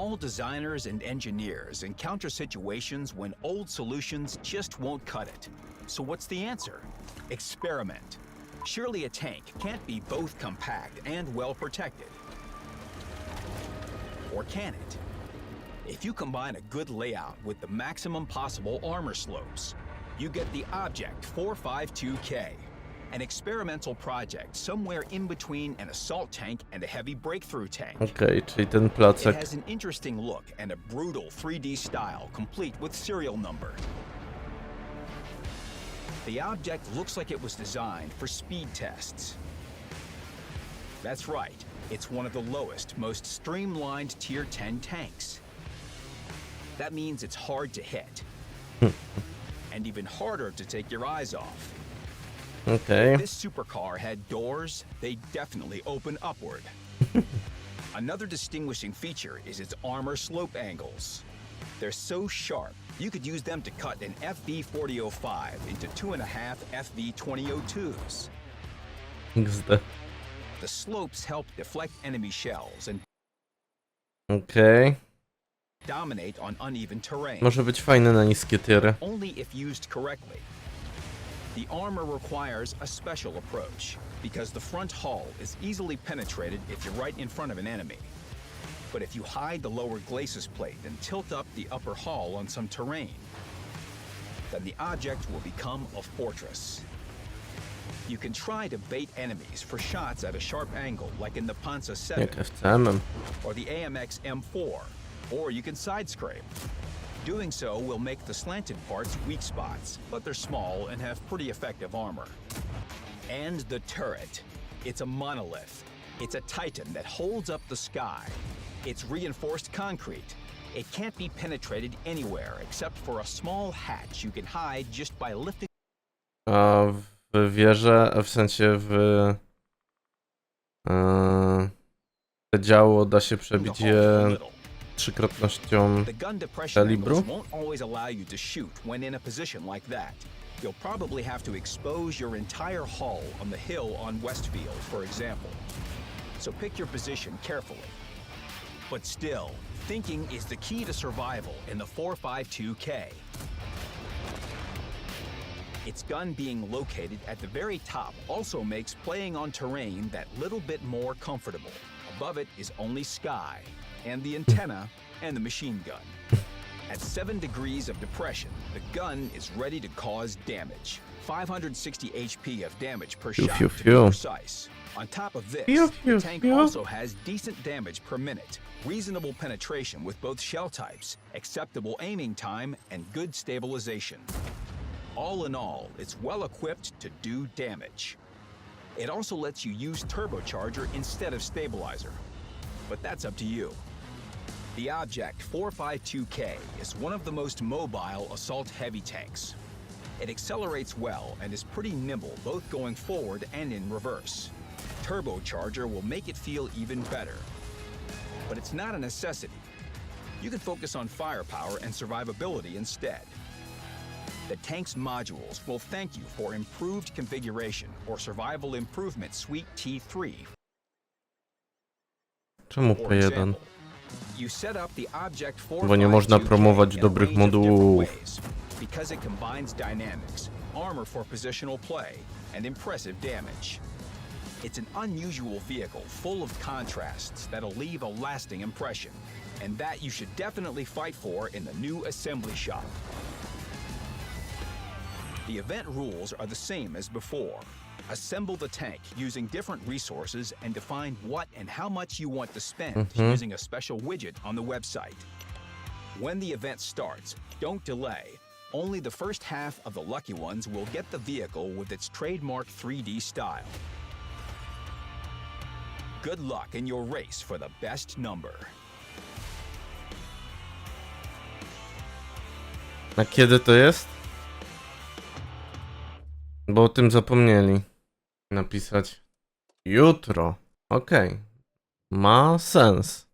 All designers and engineers encounter situations when old solutions just won't cut it. So what's the answer? Experiment. Surely a tank can't be both compact and well protected. Or can it? If you combine a good layout with the maximum possible armor slopes, you get the Object 452K, an experimental project somewhere in between an assault tank and a heavy breakthrough tank. Okej, czyli ten It placek. has an interesting look and a brutal 3D style complete with serial number. The object looks like it was designed for speed tests. That's right, it's one of the lowest, most streamlined Tier 10 tanks. That means it's hard to hit. And even harder to take your eyes off. Okej. If this supercar had doors, they definitely open upward. Another distinguishing feature is its armor slope angles. They're so sharp, you could use them to cut an FV4005 into 2.5 FV2002s. XD. The slopes help deflect enemy shells and Okej. dominate on uneven terrain. Może być fajne na niskie tiery. Only if used correctly. The armor requires a special approach, because the front hull is easily penetrated if you're right in front of an enemy. But if you hide the lower glacis plate and tilt up the upper hull on some terrain, then the object will become a fortress. You can try to bait enemies for shots at a sharp angle, like in the Panzer 7 Jak FCM-em. or the AMX M4, or you can side scrape. Doing so will make the slanted parts weak spots, but they're small and have pretty effective armor. And the turret. It's a monolith. It's a titan that holds up the sky. It's reinforced concrete. It can't be penetrated anywhere except for a small hatch you can hide just by lifting. A w wieży, w sensie w te działo da się przebić je trzykrotnością The gun depression kalibru. angles won't always allow you to shoot when in a position like that. You'll probably have to expose your entire hull on the hill on Westfield, for example. So pick your position carefully. But still, thinking is the key to survival in the 452K. Its gun being located at the very top also makes playing on terrain that little bit more comfortable. Above it is only sky, and the antenna, and the machine gun. At 7 degrees of depression, the gun is ready to cause damage. 560 HP of damage per shot, to be precise. On top of this, the tank also has decent damage per minute, reasonable penetration with both shell types, acceptable aiming time, and good stabilization. All in all, it's well equipped to do damage. It also lets you use turbocharger instead of stabilizer, but that's up to you. The Object 452K is one of the most mobile assault heavy tanks. It accelerates well and is pretty nimble both going forward and in reverse. Turbocharger will make it feel even better. But it's not a necessity. You can focus on firepower and survivability instead. The tank's modules will thank you for improved configuration or Survival Improvement Suite T3. Czemu For P1? example, you set up the Object 452K Bo nie można promować in a dobrych range of different modułów. ways, because it combines dynamics, armor for positional play, and impressive damage. It's an unusual vehicle full of contrasts that'll leave a lasting impression, and that you should definitely fight for in the new assembly shop. The event rules are the same as before. Assemble the tank using different resources and define what and how much you want to spend using a special widget on the website. When the event starts, don't delay. Only the first half of the lucky ones will get the vehicle with its trademark 3D style. Good luck in your race for the best number. A kiedy to jest? Bo o tym zapomnieli napisać. Jutro. Okej. Ma sens.